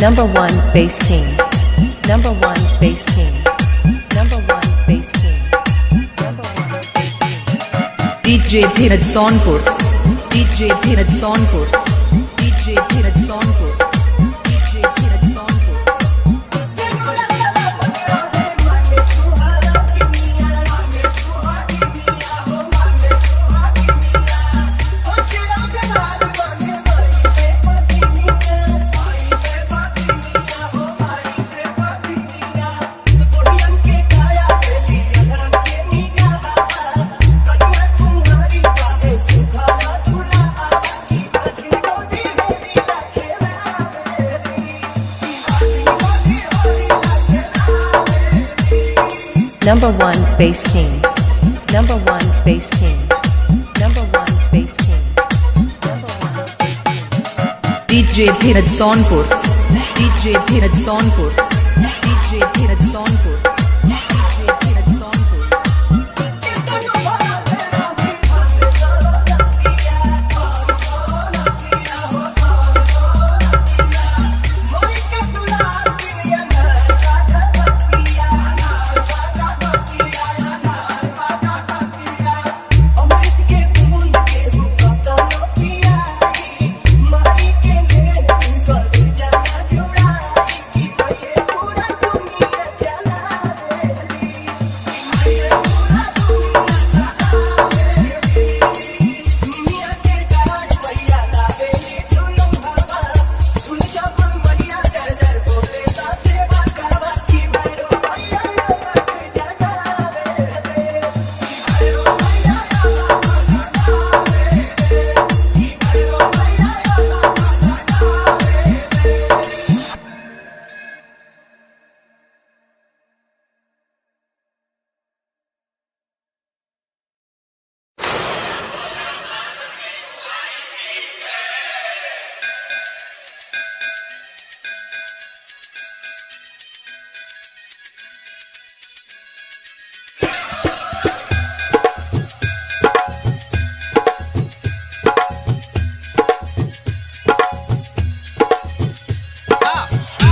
Number one bass king. Number one bass king. Number one bass king. Number one bass king. DJ Dheeraj Sonpur. DJ Dheeraj Sonpur. DJ Dheeraj Sonpur. DJ Dheeraj Sonpur. Number one bass king. Number one bass king. Number one bass king. Number one bass king. DJ Dheeraj Sonpur. DJ Dheeraj Sonpur. DJ Dheeraj Sonpur. DJ Dheeraj Sonpur.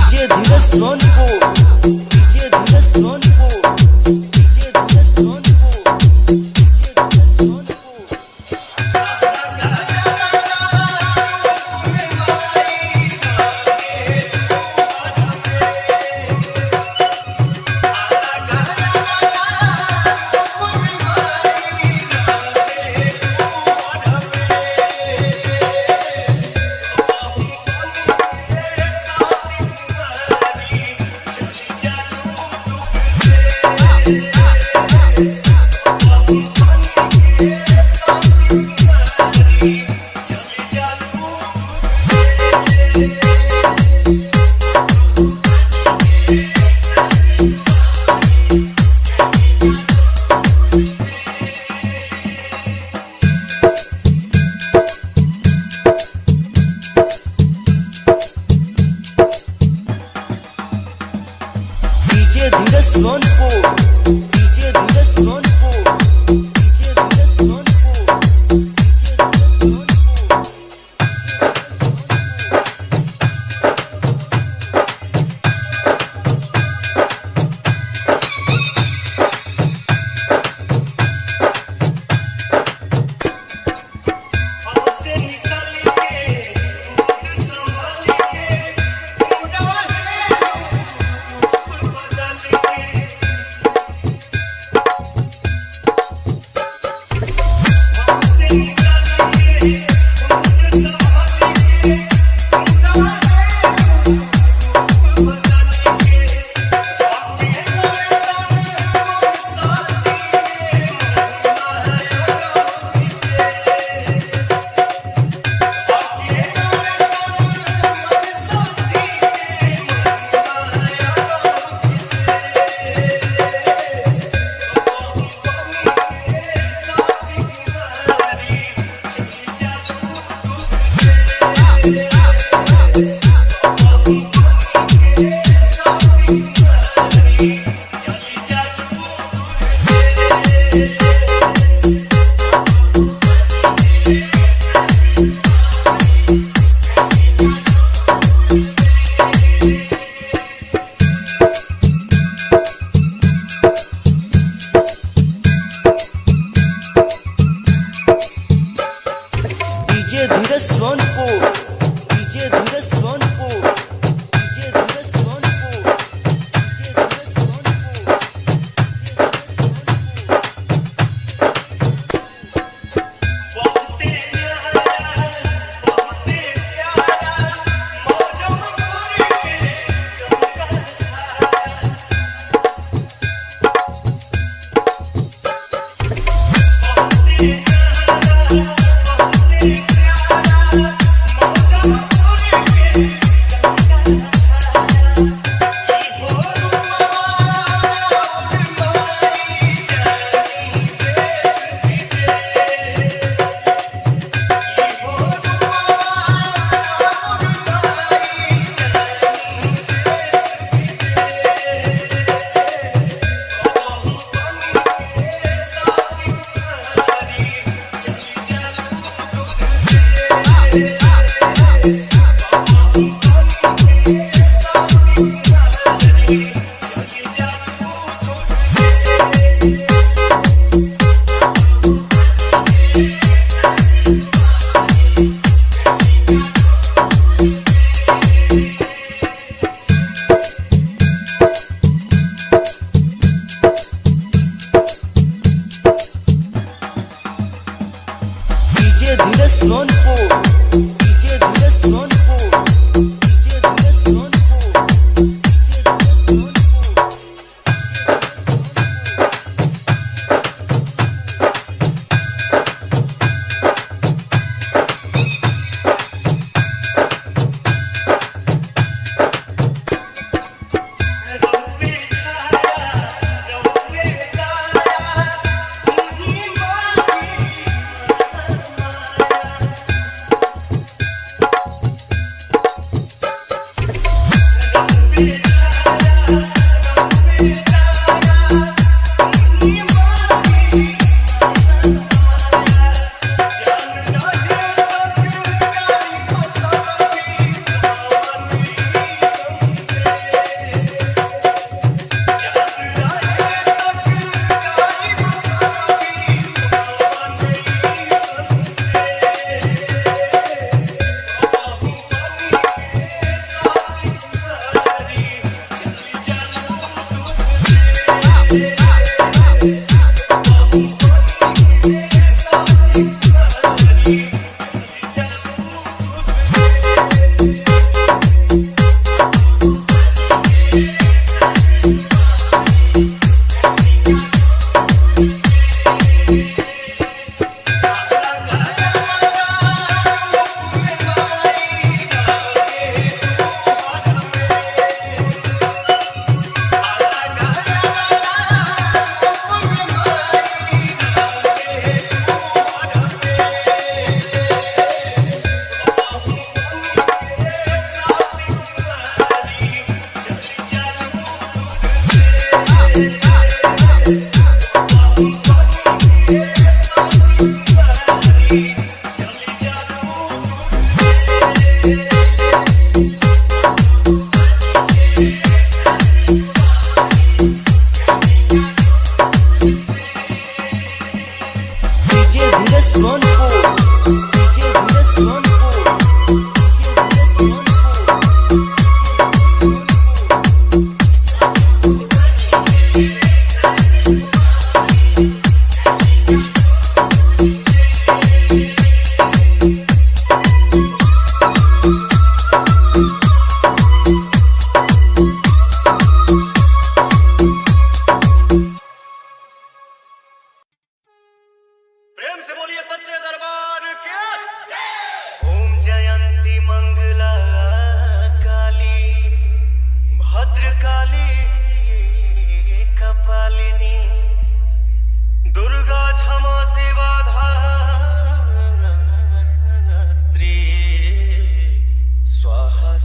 DJ Dheeraj Sonpur. DJ Dheeraj Sonpur. DJ Dheeraj Sonpur. DJ Dheeraj Sonpur. DJ Dheeraj Sonpur. DJ Dheeraj Sonpur. DJ Dheeraj Sonpur. DJ Dheeraj Sonpur.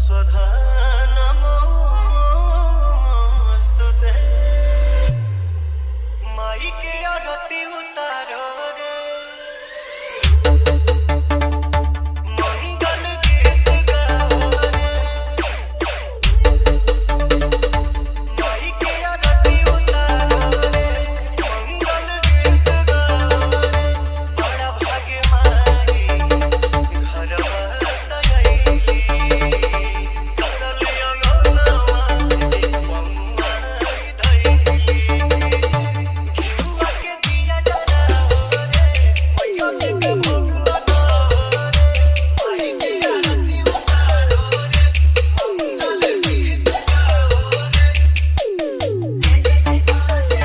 स्वधा नमोस्तुते माई के आरती उतारो रे मंगल गीत गाओ रे माई के आरती उतारो रे मंगल गीत गाओ रे बड़ा भाग्य माई घरवा तयैली करलिया गनवा जी पम्माई धैली घिउवा के दिया जराओ रे मैया जी के भोग लगाओ रे माई के आरती उतारो रे मंगल गीत गाओ रे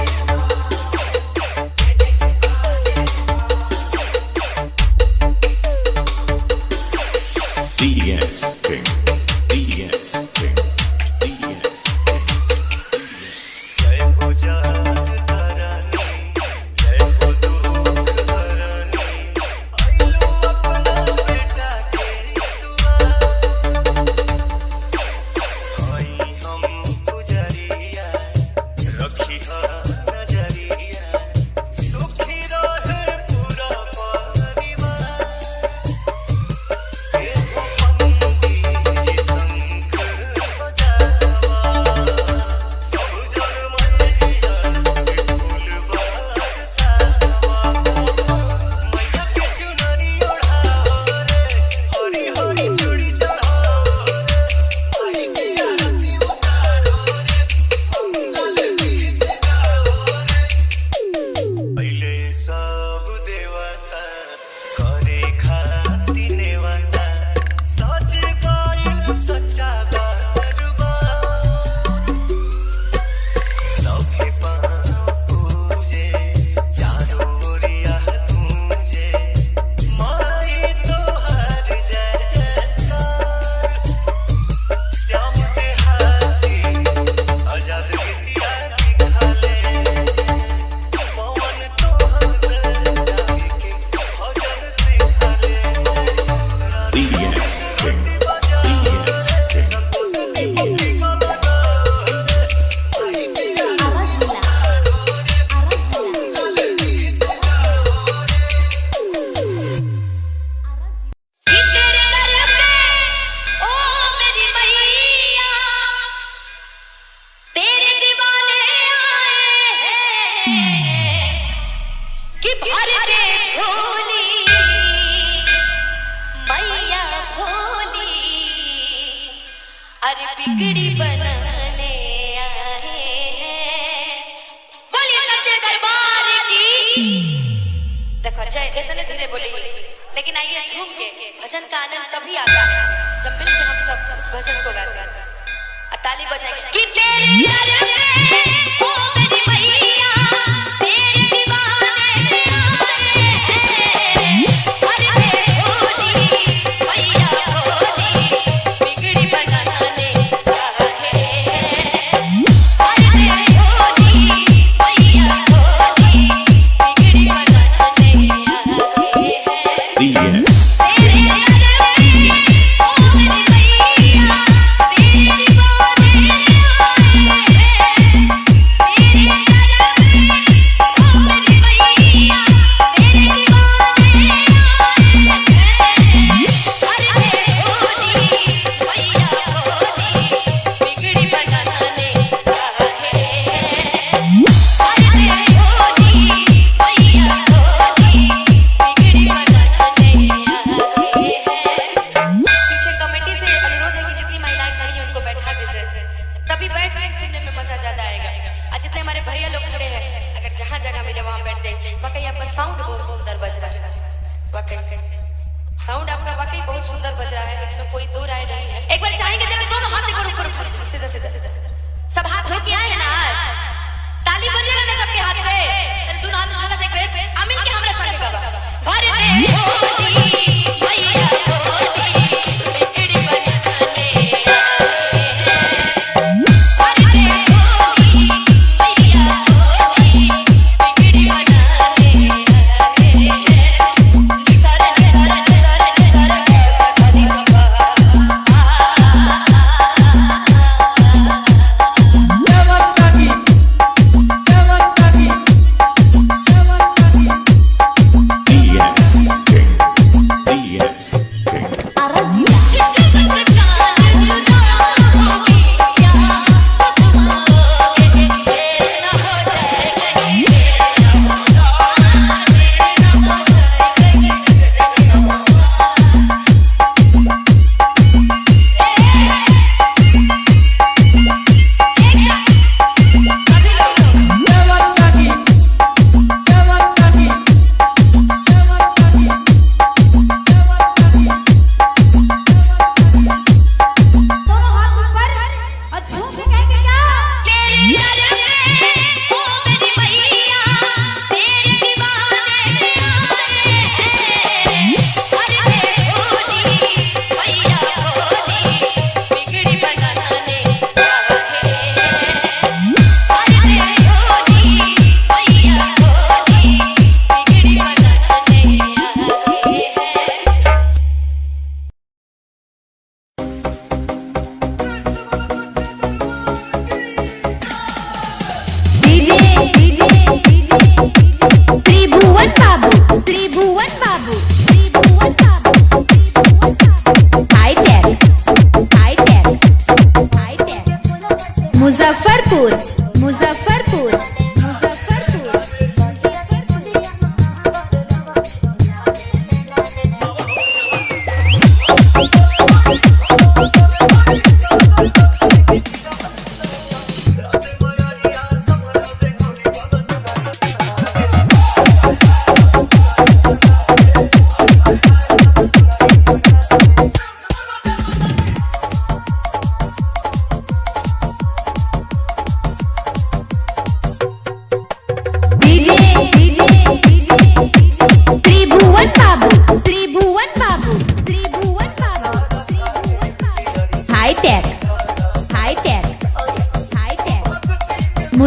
DDS King. DDS King. DDS King. जय हो जाग तारानी जय हो दुख हरानी आइलो अपना बेटा के दुआर आई हम पुजरिया रखी हा नजरिया सुखी रहे पूरा परिवार देखो पंडित जी शंख बजावा सब जन मैया के फूल बरसावा मैया के चुनरी ओढ़ाओ रे हरी हरी चूड़ी चढ़ाओ रे माई के आरती उतारो रे मंगल गीत गाओ रे पहले सब देवता करे खाती नेवता सच गायल सच्चा दरबार सबके पाँव पूजे चारों ओरिया गूंजे माई तोहार जय जयकार श्याम देहाती आजाद गीतिया निखाले पवन तोहर से जागे के भजन सिखाले DDS King. DDS King. Santosh दीपक लगाओ रे माई के आरती उतारो रे मंगल गीत गाओ रे कि तेरे दर पे ओ मेरी मैया तेरे दीवाने आए हैं कि भर दे झोली मैया भोली अरे बिगड़ी बनाने आए हैं बोलिए सच्चे दरबार की देखो जय इतने धीरे बोली लेकिन आइए झूम के भजन का आनंद तभी आता है जब मिलके हम सब उस भजन को गाते हैं और ताली बजाएंगे कि तेरे दर पे ओ मेरी मैया तेरे दीवाने आए हैं हर दे झोली मैया भोली बिगड़ी बनाने आए हैं हर दे झोली मैया भोली बिगड़ी बनाने आए हैं DDS. तेरे दर पे ओ मेरी मैया तेरे दीवाने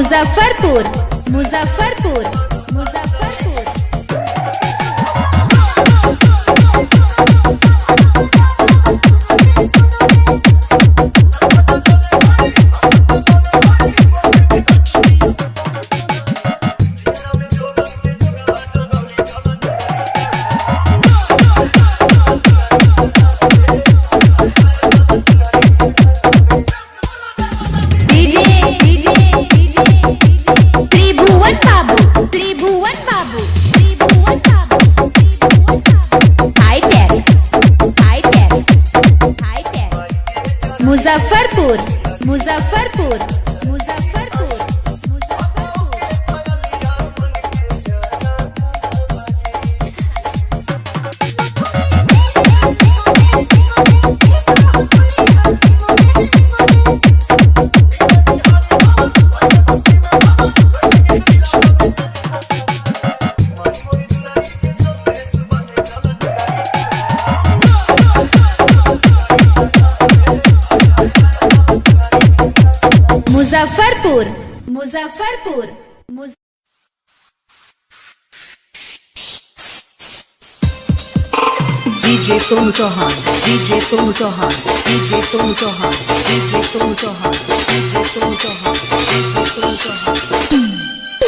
मुजफ्फरपुर मुजफ्फरपुर मुजफ्फरपुर त्रिभुवन Babu Tribhuvan Babu Tribhuvan Babu hitech hitech hitech Muzaffarpur Muzaffarpur Muzaffarpur Muzaffarpur Muzaffarpur Muzaffarpur DJ Sonu Chauhan, DJ Sonu Chauhan, DJ Sonu Chauhan, DJ Sonu Chauhan, DJ Sonu Chauhan, DJ Sonu Chauhan.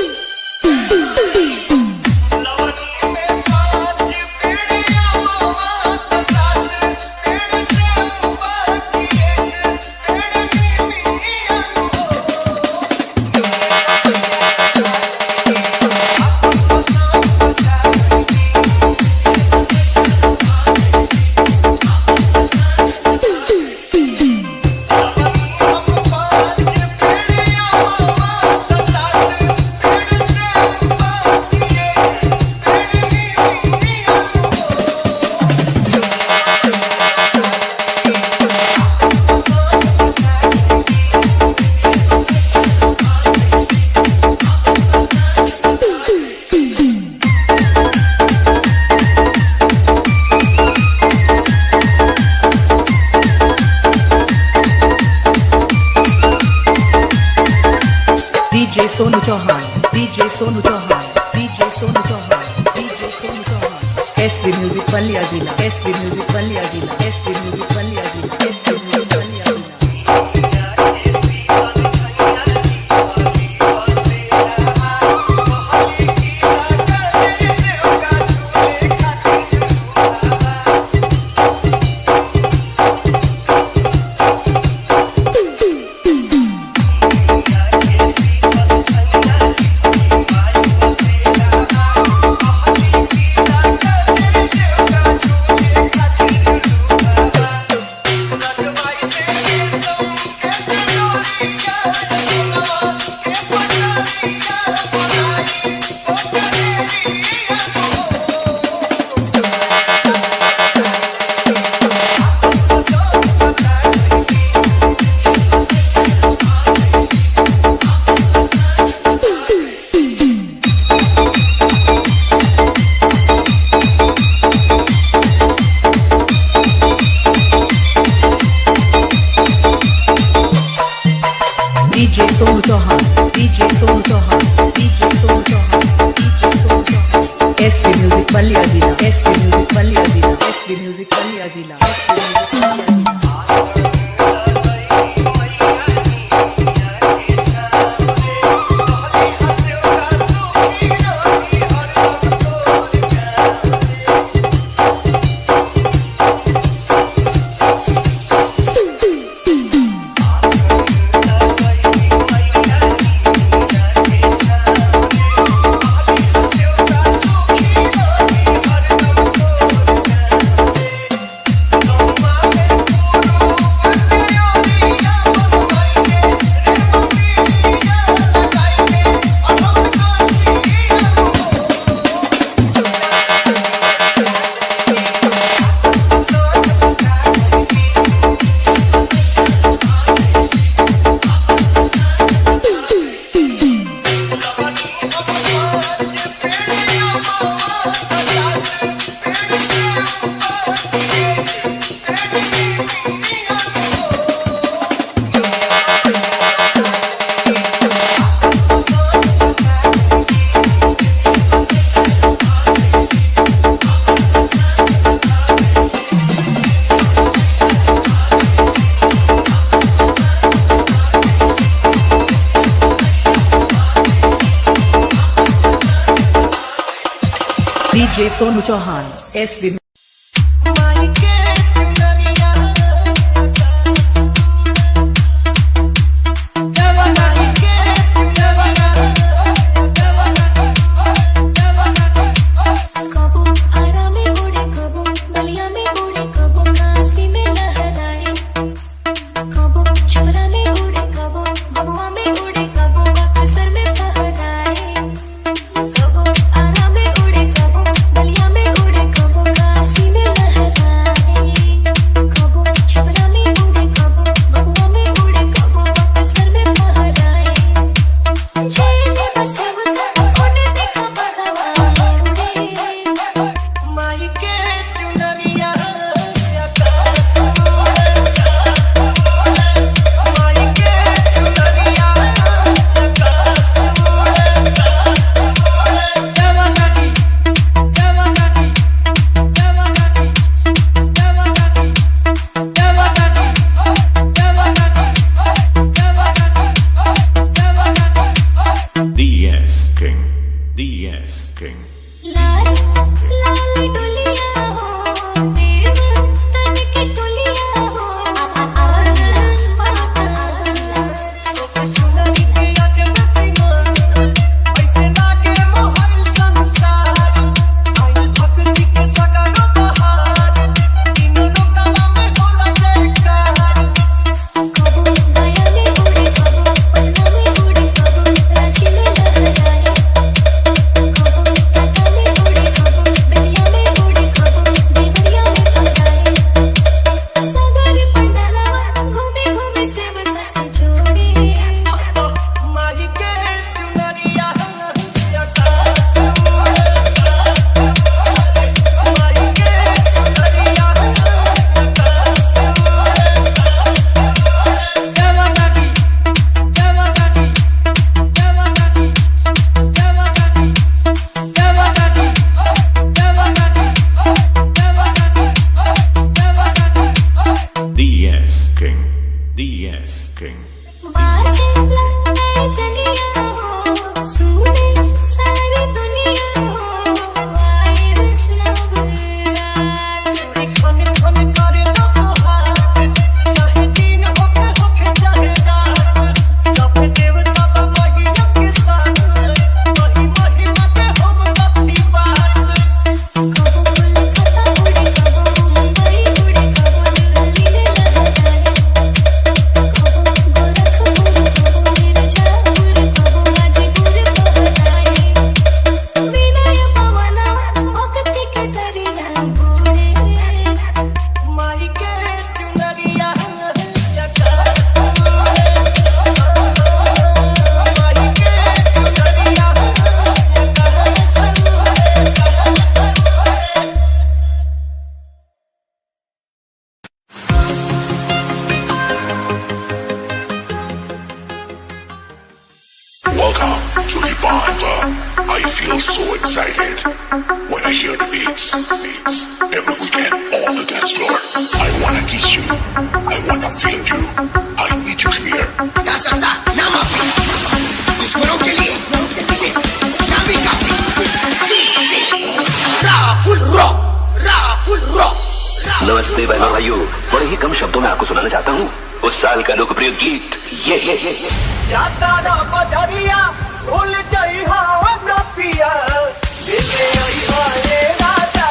लवनी में पाँच पेड़िया मामा तसात पेड़ से ऊपर की एक पेड़ की मिया DJ Sonu Chauhan, DJ Sonu Chauhan, DJ Sonu Chauhan, DJ Sonu Chauhan. SV Music Palia Zila, SV Music Palia Zila, SV Music Palia Zila, SV Music Palia Zila. DJ Sonu Chauhan, DJ Sonu Chauhan, DJ Sonu Chauhan, DJ Sonu Chauhan. SV Music Palia Zila, SV Music Palia Zila, SV Music Palia Zila, SV Music Palia Zila. हर DJ Sonu Chauhan, SV माई के चुनरिया माई के चुनरिया कबो आरा में उड़े कबो बलिया में उड़े कबो काशी में लहराए कबो छपरा में उड़े कबो बबुआ में उड़े कबो बक्सर में फहराए कबो आरा में उड़े कबो बलिया में उड़े कबो काशी में लहराए कबो छपरा में उड़े कबो बबुआ में उड़े कबो बक्सर में फहराए जेठे बसव उन्हें देखा भगवान उड़े माई के चुनरिया आकाश माई के चुनरिया आकाश DS King. DS King. लाल लाल डोलिया हो देव तन की डोलिया हो आज माता चुनरी के अजब सिंगार ऐसे लागे मोहन संसार आई भक्ति के सगरो बहार तीनों लोकवा में होला जयकार कबो गया में उड़े कबो पटना में उड़े कबो रांची में लहराए कबो टाटा में उड़े कबो बेतिया में उड़े कबो देवरिया में फहराए सागर पंडलवा घूमे घूमे सेवक से जोड़े माई के चुनरिया आकाश माई के चुनरिया DS King. DS King. बाजे लगते जलिया हो सुने सारी दुनिया हो आए नवरात खन खन करे तो सुहाग चाहे दिन होके चाहे रात सब देवता बा महिमा के साथ वही महिमा के हम बत्ती बात कबो कोलकाता उड़े कबो मुंबई उड़े कबो दिल्ली में लहराए कबो गोरखपुर कबो मिर्जापुर कबो गाजीपुर फहराए विनय पवना भक्ति के दरिया बूढ़े माई के चुनरिया आकाश माई के चुनरिया आकाश Welcome to the Bar Club. I feel so excited when I hear the beats. Every weekend on the dance floor. I wanna kiss you. I wanna feel you. I need you here. दुश्मनों के लिए इसे नामी काफी Rahul rock नमस्ते बहनों भाइयों, बड़े ही कम शब्दों में आपको सुनाना चाहता हूँ उस साल का लोकप्रिय गीत ये जाता ना बजरिया भूल जाई हाँ ना पिया ले ले आई हाय राजा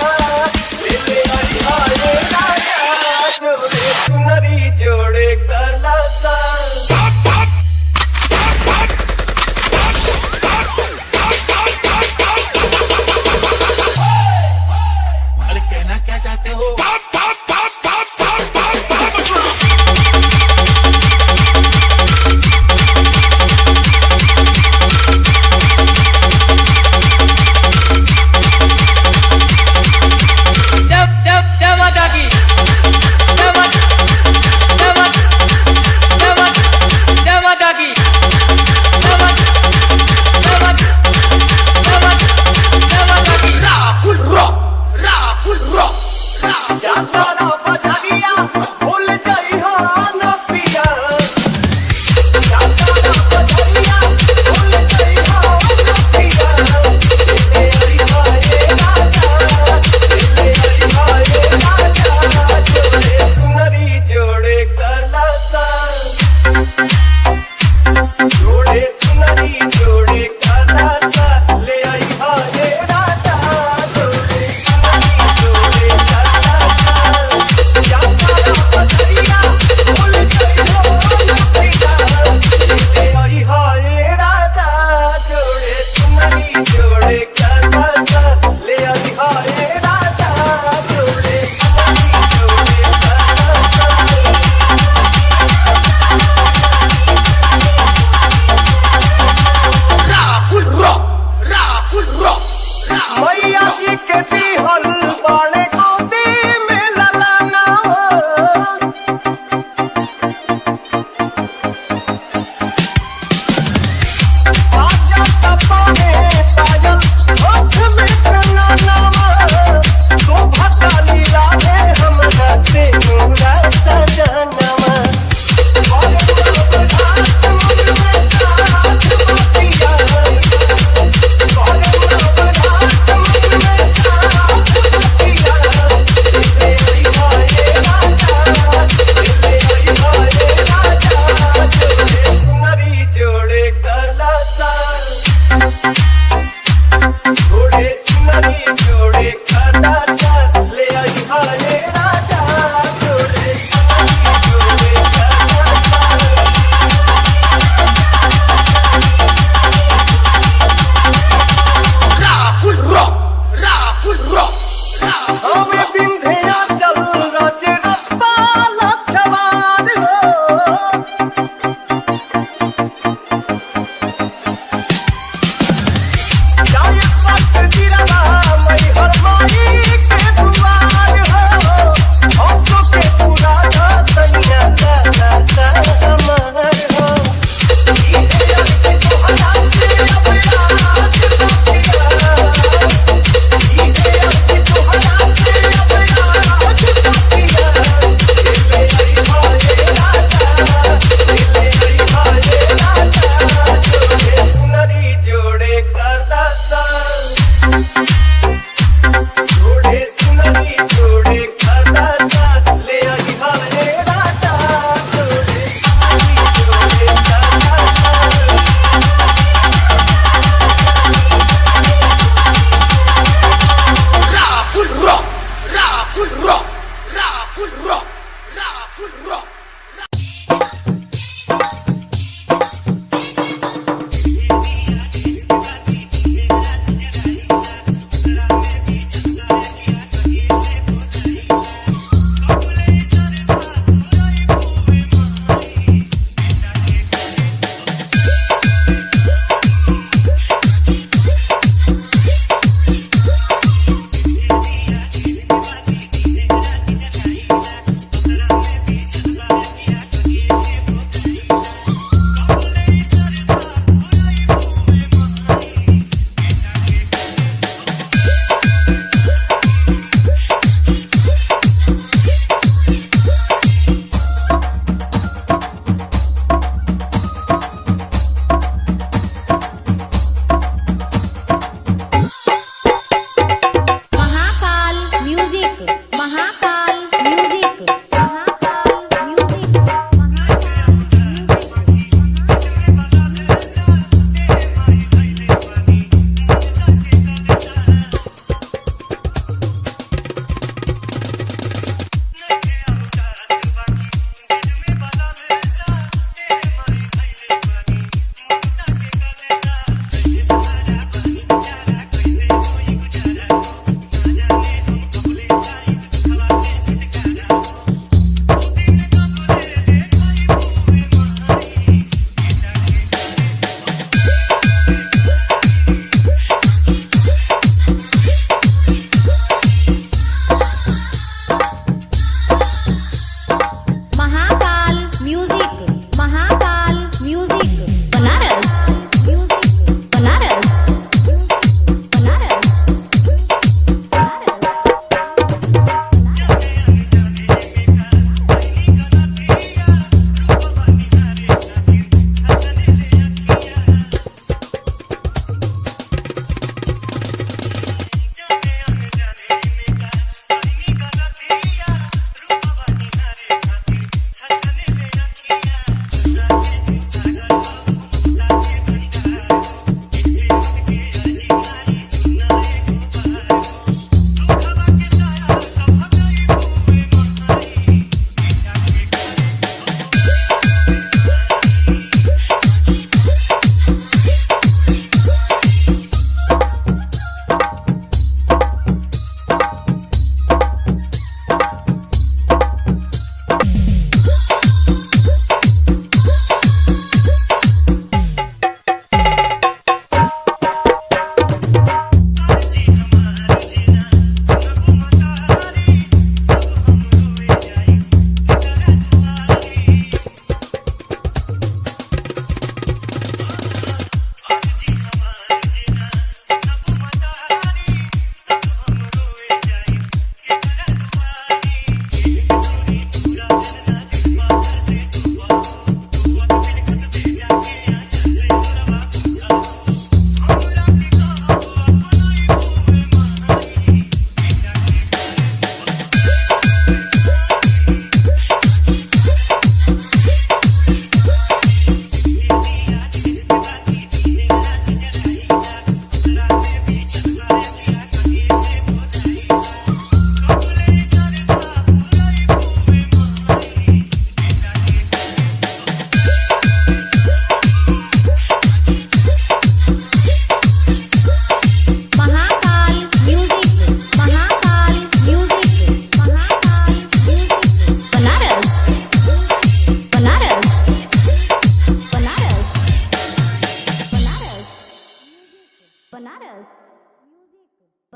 ले ले आई हाय राजा जोड़े सुनरी जोड़े करला सा अरे कहना क्या चाहते हो जब माता की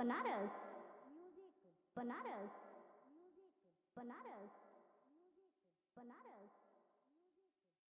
Banaras music Banaras music Banaras music Banaras